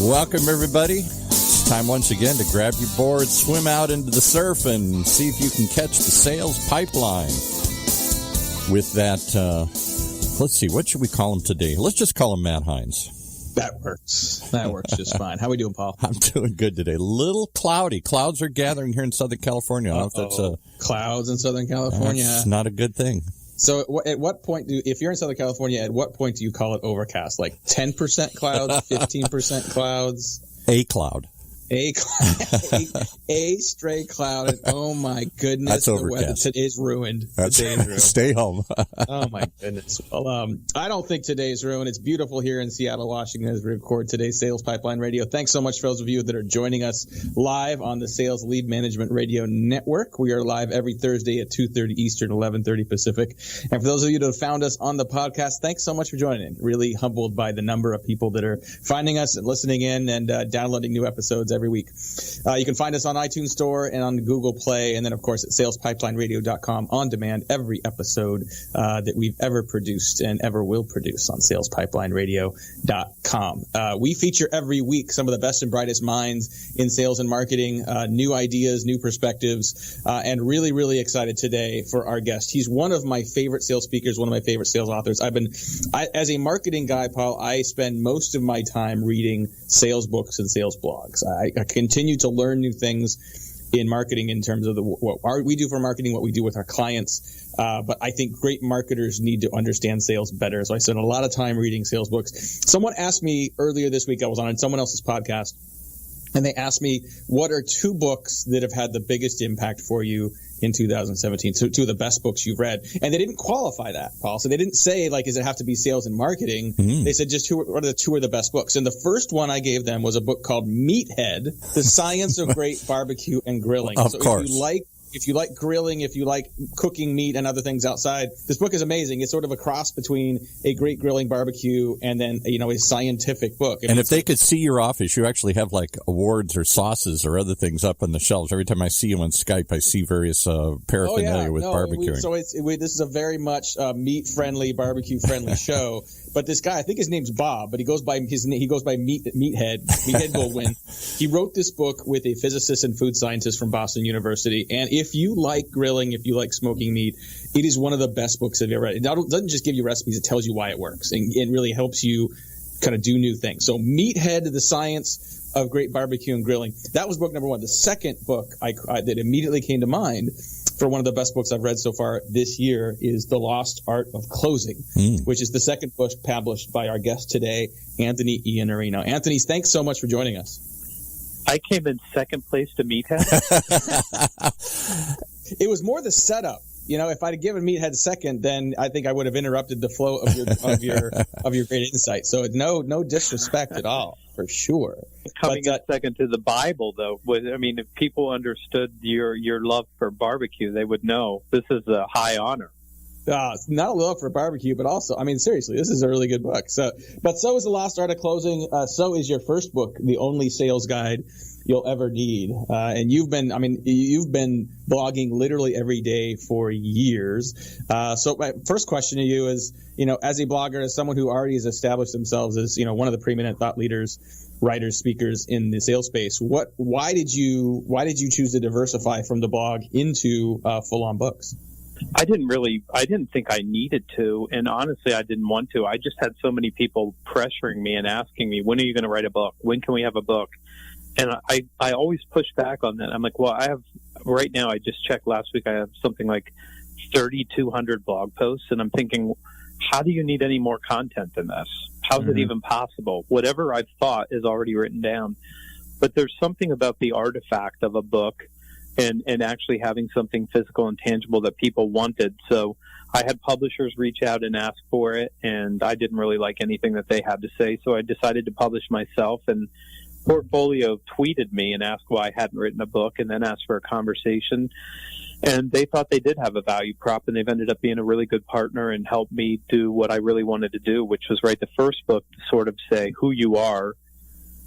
Welcome, everybody. It's time once again to grab your board, swim out into the surf, and see if you can catch the sales pipeline. With that, let's see, what should we call him today? Let's just call him Matt Heinz. That works. That works just fine. How are we doing, Paul? I'm doing good today. Little cloudy. Clouds are gathering here in Southern California. I don't know if that's clouds in Southern California. That's not a good thing. So at what point if you're in Southern California, at what point do you call it overcast? Like 10% clouds, 15% clouds? A cloud. A stray cloud. And oh my goodness. That's overcast. Today's ruined. Stay home. Oh my goodness. Well, I don't think today's ruined. It's beautiful here in Seattle, Washington as we record today's Sales Pipeline Radio. Thanks so much for those of you that are joining us live on the Sales Lead Management Radio Network. We are live every Thursday at 2:30 Eastern, 11:30 Pacific. And for those of you that have found us on the podcast, thanks so much for joining in. Really humbled by the number of people that are finding us and listening in and downloading new episodes every week. You can find us on iTunes Store and on Google Play, and then, of course, at salespipelineradio.com on demand, every episode that we've ever produced and ever will produce on salespipelineradio.com. We feature every week some of the best and brightest minds in sales and marketing, new ideas, new perspectives, and really, really excited today for our guest. He's one of my favorite sales speakers, one of my favorite sales authors. As a marketing guy, Paul, I spend most of my time reading sales books and sales blogs. I continue to learn new things in marketing in terms of what we do for marketing, what we do with our clients. But I think great marketers need to understand sales better. So I spend a lot of time reading sales books. Someone asked me earlier this week, I was on someone else's podcast, and they asked me, what are two books that have had the biggest impact for you in 2017? So two of the best books you've read. And they didn't qualify that, Paul. So they didn't say, like, does it have to be sales and marketing? Mm-hmm. They said just what are the two of the best books? And the first one I gave them was a book called Meathead, The Science of Great Barbecue and Grilling. Of course. If you like grilling, if you like cooking meat and other things outside, this book is amazing. It's sort of a cross between a great grilling barbecue and then, a scientific book. And if they could see your office, you actually have like awards or sauces or other things up on the shelves. Every time I see you on Skype, I see various paraphernalia with barbecuing. This is a very much meat-friendly, barbecue-friendly show. But this guy, I think his name's Bob, but he goes by Meathead Goldwyn. He wrote this book with a physicist and food scientist from Boston University. And if you like grilling, if you like smoking meat, it is one of the best books I've ever read. It doesn't just give you recipes, it tells you why it works and really helps you kind of do new things. So Meathead, The Science of Great Barbecue and Grilling. That was book number one. The second book that immediately came to mind for one of the best books I've read so far this year is The Lost Art of Closing, which is the second book published by our guest today, Anthony Iannarino. Anthony, thanks so much for joining us. I came in second place to Meathead. It was more the setup. If I'd given Meathead second, then I think I would have interrupted the flow of your great insight. So no disrespect at all, for sure. Coming in second to the Bible, though, if people understood your love for barbecue, they would know this is a high honor. Not a love for barbecue, but also, seriously, this is a really good book. So is The Lost Art of Closing. So is your first book, The Only Sales Guide You'll Ever Need. And you've been blogging literally every day for years. So my first question to you is, as a blogger, as someone who already has established themselves as, one of the preeminent thought leaders, writers, speakers in the sales space, why did you choose to diversify from the blog into full-on books? I didn't think I needed to, and honestly, I didn't want to. I just had so many people pressuring me and asking me, when are you going to write a book? When can we have a book? And I always push back on that. I'm like, well, right now, I just checked last week, I have something like 3,200 blog posts, and I'm thinking, how do you need any more content than this? How's it even possible? Whatever I've thought is already written down. But there's something about the artifact of a book and actually having something physical and tangible that people wanted. So I had publishers reach out and ask for it, and I didn't really like anything that they had to say. So I decided to publish myself, and Portfolio tweeted me and asked why I hadn't written a book, and then asked for a conversation. And they thought they did have a value prop, and they've ended up being a really good partner and helped me do what I really wanted to do, which was write the first book to sort of say who you are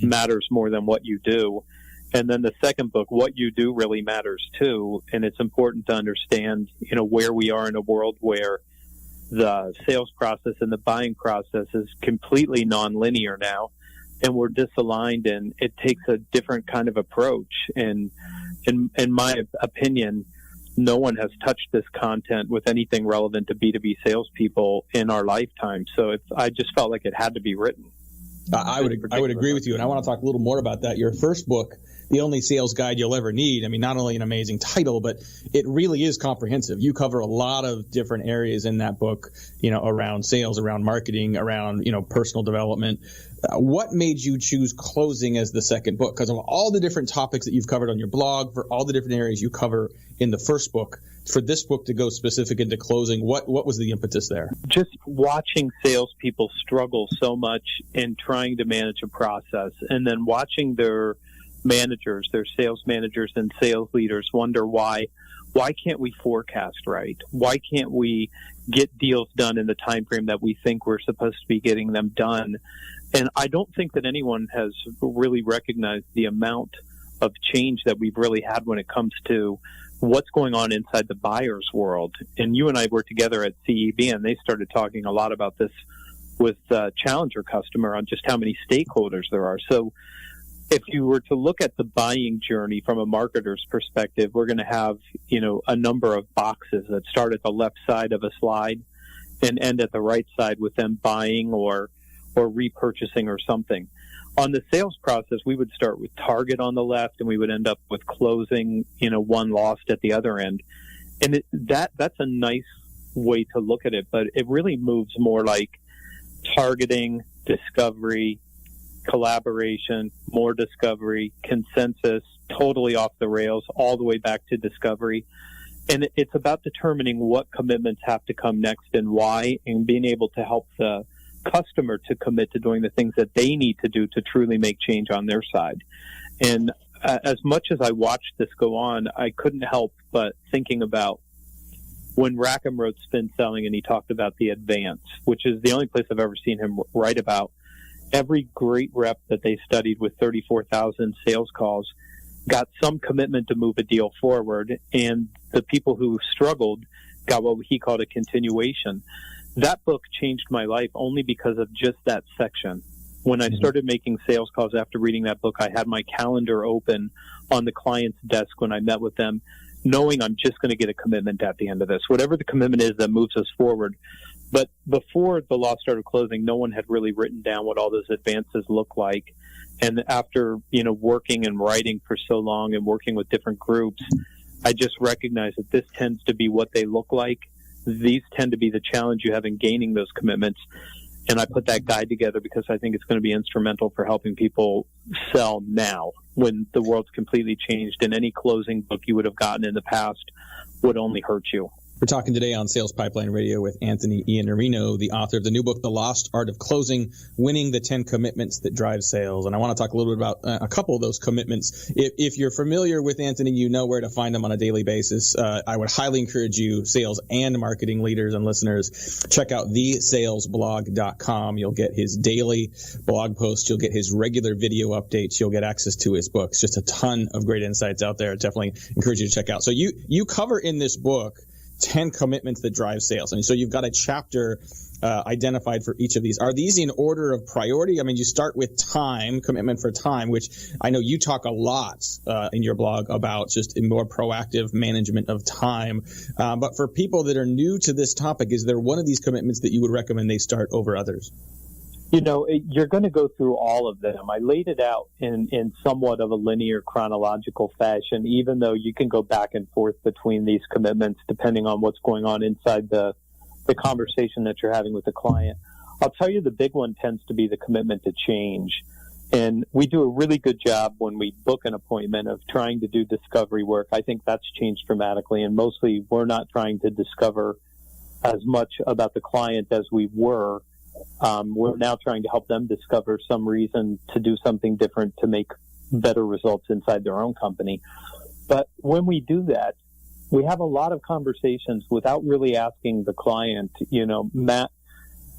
matters more than what you do. And then the second book, what you do really matters too. And it's important to understand, where we are in a world where the sales process and the buying process is completely nonlinear now. and we're disaligned, and it takes a different kind of approach. And in my opinion, no one has touched this content with anything relevant to B2B salespeople in our lifetime. So I just felt like it had to be written. I would agree with you, and I want to talk a little more about that. Your first book, The Only Sales Guide You'll Ever Need. I mean, not only an amazing title, but it really is comprehensive. You cover a lot of different areas in that book, around sales, around marketing, around, personal development. What made you choose closing as the second book? Because of all the different topics that you've covered on your blog, for all the different areas you cover in the first book, for this book to go specific into closing, what was the impetus there? Just watching salespeople struggle so much in trying to manage a process, and then watching their managers, their sales managers and sales leaders wonder why can't we forecast right? Why can't we get deals done in the time frame that we think we're supposed to be getting them done? And I don't think that anyone has really recognized the amount of change that we've really had when it comes to what's going on inside the buyer's world. And you and I were together at CEB, and they started talking a lot about this with Challenger customer on just how many stakeholders there are. So if you were to look at the buying journey from a marketer's perspective, we're going to have, a number of boxes that start at the left side of a slide and end at the right side with them buying or repurchasing or something. On the sales process, we would start with target on the left, and we would end up with closing, one lost at the other end. And that's a nice way to look at it, but it really moves more like targeting, discovery, collaboration, more discovery, consensus, totally off the rails, all the way back to discovery. And it's about determining what commitments have to come next and why, and being able to help the customer to commit to doing the things that they need to do to truly make change on their side. And as much as I watched this go on, I couldn't help but thinking about when Rackham wrote Spin Selling, and he talked about the advance, which is the only place I've ever seen him write about. Every great rep that they studied with 34,000 sales calls got some commitment to move a deal forward, and the people who struggled got what he called a continuation. That book changed my life only because of just that section. When I started making sales calls after reading that book, I had my calendar open on the client's desk when I met with them, knowing I'm just going to get a commitment at the end of this, whatever the commitment is that moves us forward. But before the law started closing, no one had really written down what all those advances look like. And after, working and writing for so long and working with different groups, I just recognized that this tends to be what they look like. These tend to be the challenge you have in gaining those commitments. And I put that guide together because I think it's going to be instrumental for helping people sell now when the world's completely changed, and any closing book you would have gotten in the past would only hurt you. We're talking today on Sales Pipeline Radio with Anthony Iannarino, the author of the new book, The Lost Art of Closing, Winning the 10 Commitments That Drive Sales. And I want to talk a little bit about a couple of those commitments. If you're familiar with Anthony, you know where to find him on a daily basis. I would highly encourage you, sales and marketing leaders and listeners, check out thesalesblog.com. You'll get his daily blog posts. You'll get his regular video updates. You'll get access to his books. Just a ton of great insights out there. Definitely encourage you to check out. So you cover in this book 10 commitments that drive sales. And so you've got a chapter identified for each of these. Are these in order of priority? I mean, you start with time, commitment for time, which I know you talk a lot in your blog about, just a more proactive management of time. But for people that are new to this topic, is there one of these commitments that you would recommend they start over others? You're going to go through all of them. I laid it out in somewhat of a linear chronological fashion, even though you can go back and forth between these commitments depending on what's going on inside the conversation that you're having with the client. I'll tell you the big one tends to be the commitment to change. And we do a really good job when we book an appointment of trying to do discovery work. I think that's changed dramatically. And mostly we're not trying to discover as much about the client as we were. We're now trying to help them discover some reason to do something different to make better results inside their own company. But when we do that, we have a lot of conversations without really asking the client, Matt,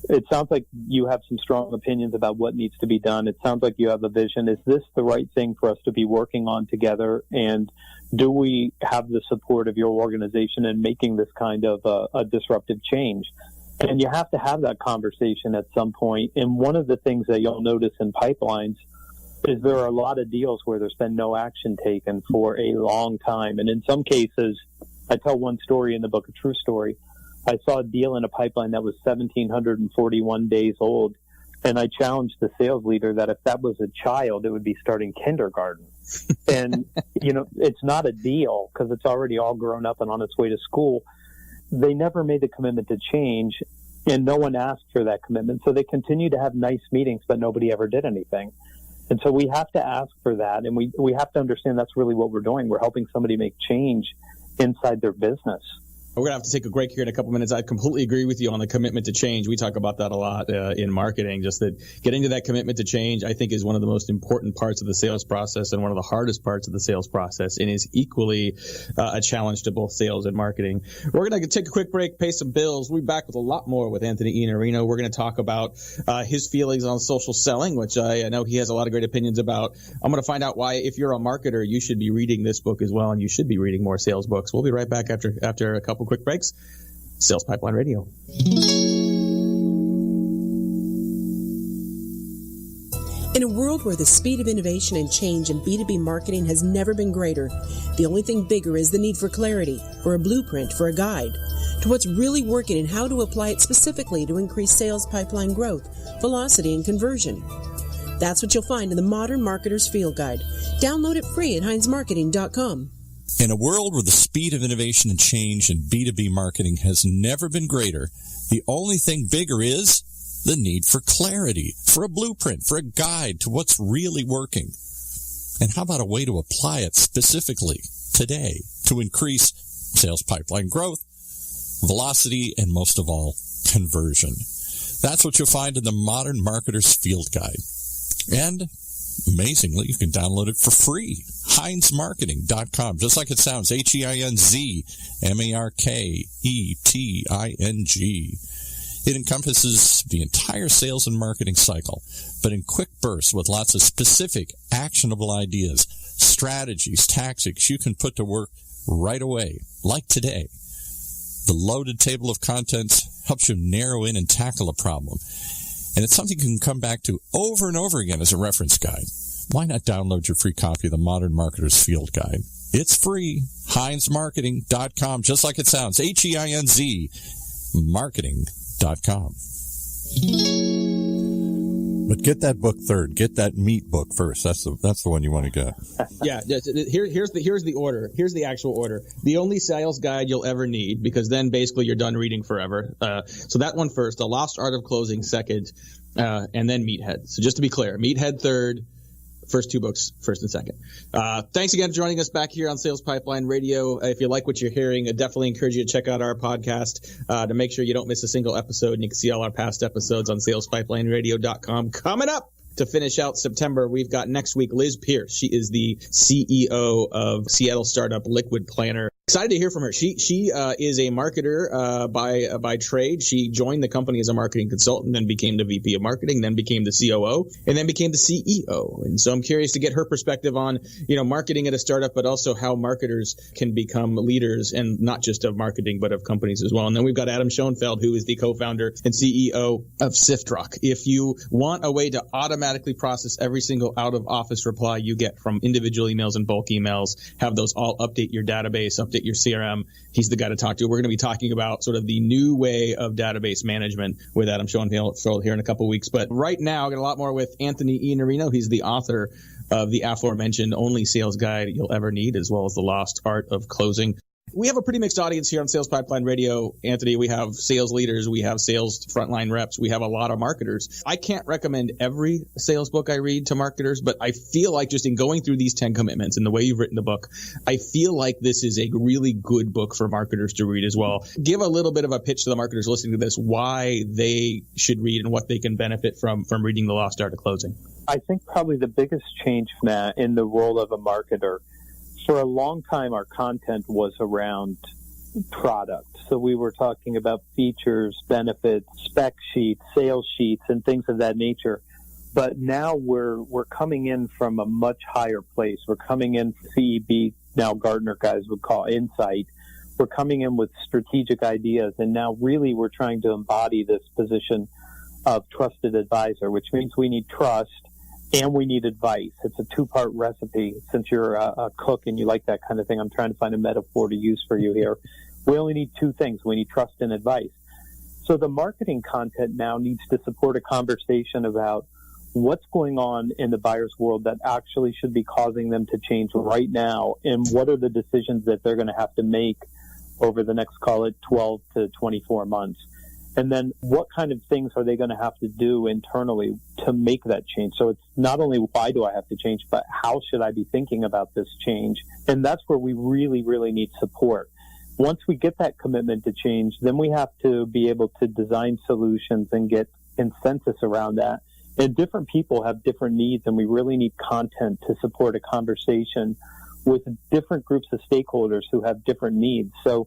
it sounds like you have some strong opinions about what needs to be done. It sounds like you have a vision. Is this the right thing for us to be working on together? And do we have the support of your organization in making this kind of a disruptive change? And you have to have that conversation at some point. And one of the things that you'll notice in pipelines is there are a lot of deals where there's been no action taken for a long time. And in some cases, I tell one story in the book, a true story. I saw a deal in a pipeline that was 1,741 days old. And I challenged the sales leader that if that was a child, it would be starting kindergarten. And, it's not a deal because it's already all grown up and on its way to school. They never made the commitment to change, and no one asked for that commitment. So they continue to have nice meetings, but nobody ever did anything. And so we have to ask for that, and we have to understand that's really what we're doing. We're helping somebody make change inside their business. We're going to have to take a break here in a couple minutes. I completely agree with you on the commitment to change. We talk about that a lot in marketing, just that getting to that commitment to change, I think, is one of the most important parts of the sales process and one of the hardest parts of the sales process, and is equally a challenge to both sales and marketing. We're going to take a quick break, pay some bills. We'll be back with a lot more with Anthony Iannarino. We're going to talk about his feelings on social selling, which I know he has a lot of great opinions about. I'm going to find out why, if you're a marketer, you should be reading this book as well, and you should be reading more sales books. We'll be right back after a couple quick breaks. Sales Pipeline Radio. In a world where the speed of innovation and change in B2B marketing has never been greater, the only thing bigger is the need for clarity, for a blueprint, for a guide to what's really working and how to apply it specifically to increase sales pipeline growth, velocity, and conversion. That's what you'll find in the Modern Marketer's Field Guide. Download it free at heinzmarketing.com. In a world where the speed of innovation and change in B2B marketing has never been greater, the only thing bigger is the need for clarity, for a blueprint, for a guide to what's really working. And how about a way to apply it specifically today to increase sales pipeline growth, velocity, and most of all, conversion? That's what you'll find in the Modern Marketer's Field Guide. And amazingly, you can download it for free. HeinzMarketing.com, just like it sounds, HeinzMarketing. It encompasses the entire sales and marketing cycle, but in quick bursts with lots of specific, actionable ideas, strategies, tactics you can put to work right away, like today. The loaded table of contents helps you narrow in and tackle a problem. And it's something you can come back to over and over again as a reference guide. Why not download your free copy of the Modern Marketer's Field Guide? It's free. HeinzMarketing.com, just like it sounds. HEINZ Marketing.com. But get that book third. Get that meat book first. That's the one you want to get. Yeah. Here's the order. Here's the actual order. The only sales guide you'll ever need, because then basically you're done reading forever. So that one first, The Lost Art of Closing second, and then Meathead. So just to be clear, Meathead third. First two books, first and second. Thanks again for joining us back here on Sales Pipeline Radio. If you like what you're hearing, I definitely encourage you to check out our podcast to make sure you don't miss a single episode. And you can see all our past episodes on salespipelineradio.com. Coming up to finish out September, we've got next week Liz Pierce. She is the CEO of Seattle startup Liquid Planner. Excited to hear from her. She is a marketer by trade. She joined the company as a marketing consultant, then became the VP of marketing, then became the COO, and then became the CEO. And so I'm curious to get her perspective on, marketing at a startup, but also how marketers can become leaders, and not just of marketing, but of companies as well. And then we've got Adam Schoenfeld, who is the co-founder and CEO of SiftRock. If you want a way to automatically process every single out-of-office reply you get from individual emails and bulk emails, have those all update your database, update your CRM, he's the guy to talk to. We're going to be talking about sort of the new way of database management with Adam Schoenfeld here in a couple of weeks. But right now, I got a lot more with Anthony Iannarino. He's the author of the aforementioned Only Sales Guide You'll Ever Need, as well as The Lost Art of Closing. We have a pretty mixed audience here on Sales Pipeline Radio, Anthony. We have sales leaders, we have sales frontline reps, we have a lot of marketers. I can't recommend every sales book I read to marketers, but I feel like just in going through these 10 commitments and the way you've written the book, I feel like this is a really good book for marketers to read as well. Give a little bit of a pitch to the marketers listening to this, why they should read and what they can benefit from reading The Lost Art of Closing. I think probably the biggest change, Matt, in the role of a marketer, for a long time, our content was around product. So we were talking about features, benefits, spec sheets, sales sheets, and things of that nature. But now we're coming in from a much higher place. We're coming in CEB, now Gartner guys would call insight. We're coming in with strategic ideas, and now really we're trying to embody this position of trusted advisor, which means we need trust and we need advice. It's a two-part recipe. Since you're a cook and you like that kind of thing, I'm trying to find a metaphor to use for you here. We only need two things. We need trust and advice. So the marketing content now needs to support a conversation about what's going on in the buyer's world that actually should be causing them to change right now, and what are the decisions that they're going to have to make over the next, call it 12 to 24 months. And then what kind of things are they going to have to do internally to make that change? So it's not only why do I have to change, but how should I be thinking about this change? And that's where we really, really need support. Once we get that commitment to change, then we have to be able to design solutions and get consensus around that. And different people have different needs, and we really need content to support a conversation with different groups of stakeholders who have different needs. So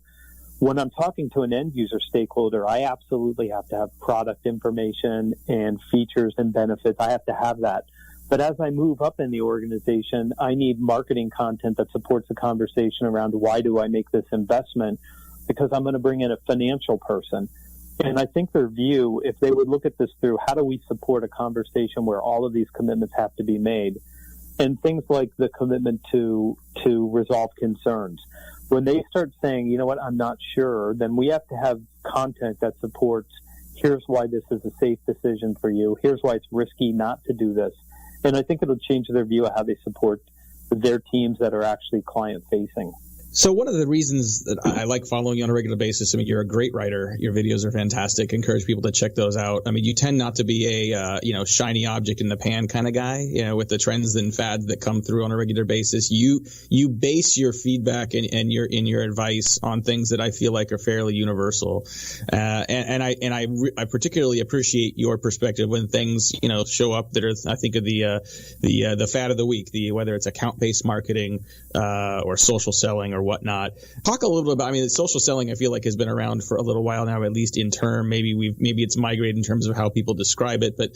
when I'm talking to an end user stakeholder, I absolutely have to have product information and features and benefits. I have to have that. But as I move up in the organization, I need marketing content that supports the conversation around why do I make this investment? Because I'm going to bring in a financial person. And I think their view, if they would look at this through, how do we support a conversation where all of these commitments have to be made? And things like the commitment to resolve concerns. When they start saying, you know what, I'm not sure, then we have to have content that supports, here's why this is a safe decision for you. Here's why it's risky not to do this. And I think it'll change their view of how they support their teams that are actually client-facing. So one of the reasons that I like following you on a regular basis, I mean, you're a great writer. Your videos are fantastic. Encourage people to check those out. I mean, you tend not to be a, shiny object in the pan kind of guy, with the trends and fads that come through on a regular basis. You base your feedback and your advice on things that I feel like are fairly universal. I particularly appreciate your perspective when things, show up that are, I think, of the fad of the week, whether it's account-based marketing, or social selling or whatnot. Talk a little bit about, social selling I feel like has been around for a little while now, at least in term. Maybe it's migrated in terms of how people describe it, but,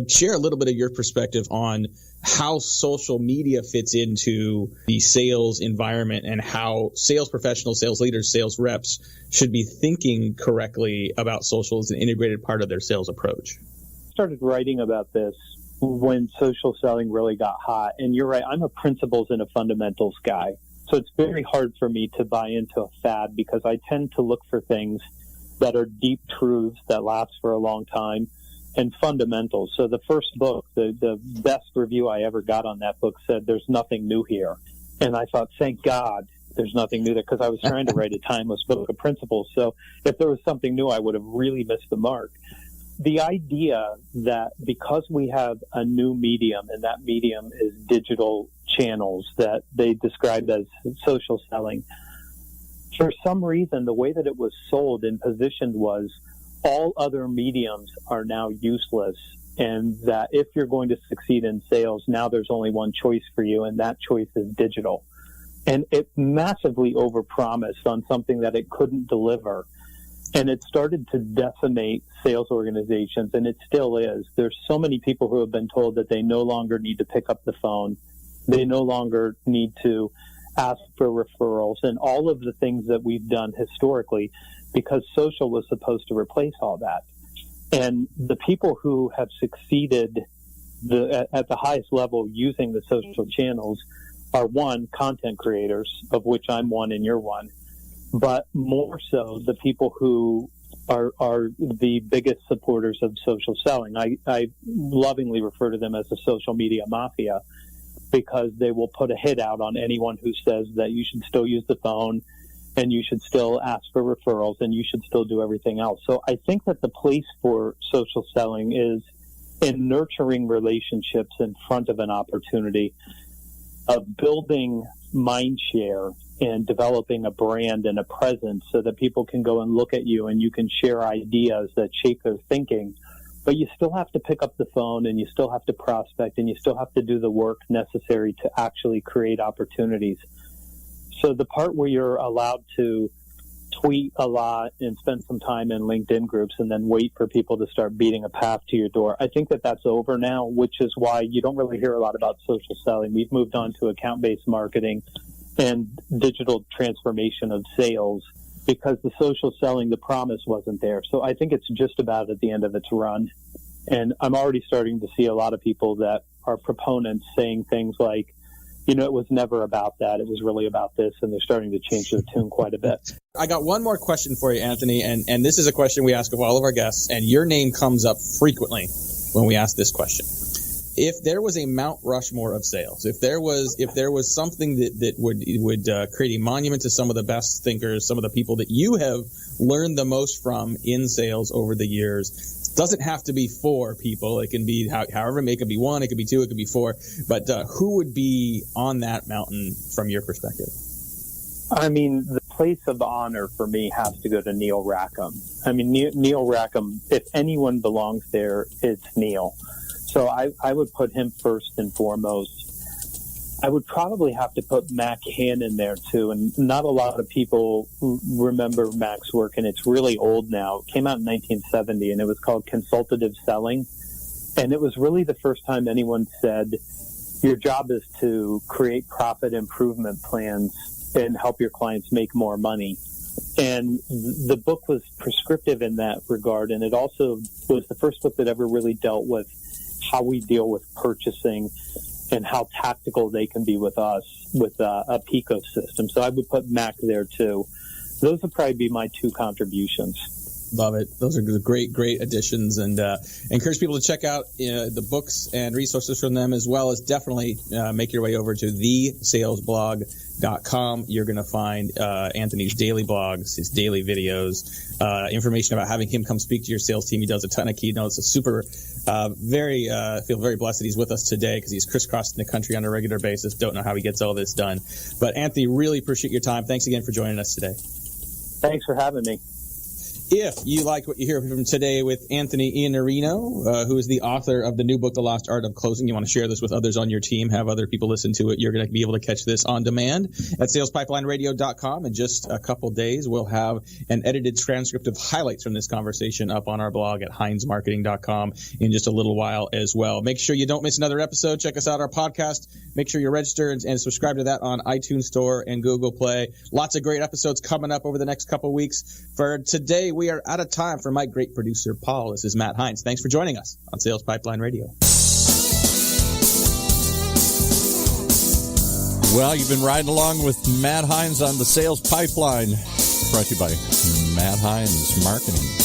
share a little bit of your perspective on how social media fits into the sales environment and how sales professionals, sales leaders, sales reps should be thinking correctly about social as an integrated part of their sales approach. I started writing about this when social selling really got hot. And you're right, I'm a principles and a fundamentals guy. So it's very hard for me to buy into a fad because I tend to look for things that are deep truths that last for a long time and fundamentals. So the first book, the best review I ever got on that book said, there's nothing new here. And I thought, thank God there's nothing new there, because I was trying to write a timeless book of principles. So if there was something new, I would have really missed the mark. The idea that because we have a new medium, and that medium is digital channels that they described as social selling, for some reason, the way that it was sold and positioned was all other mediums are now useless, and that if you're going to succeed in sales, now there's only one choice for you, and that choice is digital. And it massively overpromised on something that it couldn't deliver. And it started to decimate sales organizations, and it still is. There's so many people who have been told that they no longer need to pick up the phone. They no longer need to ask for referrals and all of the things that we've done historically, because social was supposed to replace all that. And the people who have succeeded at the highest level using the social channels are, one, content creators, of which I'm one and you're one, but more so the people who are the biggest supporters of social selling. I lovingly refer to them as the social media mafia, because they will put a hit out on anyone who says that you should still use the phone and you should still ask for referrals and you should still do everything else. So I think that the place for social selling is in nurturing relationships in front of an opportunity, of building mind share and developing a brand and a presence so that people can go and look at you and you can share ideas that shape their thinking. But you still have to pick up the phone, and you still have to prospect, and you still have to do the work necessary to actually create opportunities. So the part where you're allowed to tweet a lot and spend some time in LinkedIn groups and then wait for people to start beating a path to your door, I think that that's over now, which is why you don't really hear a lot about social selling. We've moved on to account-based marketing and digital transformation of sales. because the social selling, the promise wasn't there. So I think it's just about at the end of its run. And I'm already starting to see a lot of people that are proponents saying things like, it was never about that. It was really about this. And they're starting to change the tune quite a bit. I got one more question for you, Anthony. And this is a question we ask of all of our guests. And your name comes up frequently when we ask this question. If there was a Mount Rushmore of sales, if there was something that would create a monument to some of the best thinkers, some of the people that you have learned the most from in sales over the years, doesn't have to be 4 people. It can be however many. It could be 1, it could be 2, it could be 4. But who would be on that mountain from your perspective? I mean, the place of honor for me has to go to Neil Rackham. I mean, Neil Rackham, if anyone belongs there, it's Neil. So I would put him first and foremost. I would probably have to put Mac Hannon there too. And not a lot of people remember Mac's work, and it's really old now. It came out in 1970, and it was called Consultative Selling. And it was really the first time anyone said, your job is to create profit improvement plans and help your clients make more money. And the book was prescriptive in that regard. And it also was the first book that ever really dealt with how we deal with purchasing and how tactical they can be with us with a PICO system. So I would put Mac there too. Those would probably be my 2 contributions. Love it. Those are great additions, and encourage people to check out the books and resources from them, as well as definitely make your way over to thesalesblog.com. You're going to find Anthony's daily blogs, his daily videos, information about having him come speak to your sales team. He does a ton of keynotes. Feel very blessed that he's with us today, because he's crisscrossing the country on a regular basis. Don't know how he gets all this done. But Anthony, really appreciate your time. Thanks again for joining us today. Thanks for having me. If you like what you hear from today with Anthony Iannarino, who is the author of the new book, The Lost Art of Closing, you want to share this with others on your team, have other people listen to it, you're going to be able to catch this on demand at salespipelineradio.com. In just a couple days, we'll have an edited transcript of highlights from this conversation up on our blog at heinzmarketing.com in just a little while as well. Make sure you don't miss another episode. Check us out, our podcast. Make sure you're registered and subscribe to that on iTunes Store and Google Play. Lots of great episodes coming up over the next couple weeks. For today, we are out of time. For my great producer, Paul, this is Matt Heinz. Thanks for joining us on Sales Pipeline Radio. Well, you've been riding along with Matt Heinz on the Sales Pipeline, brought to you by Matt Heinz Marketing.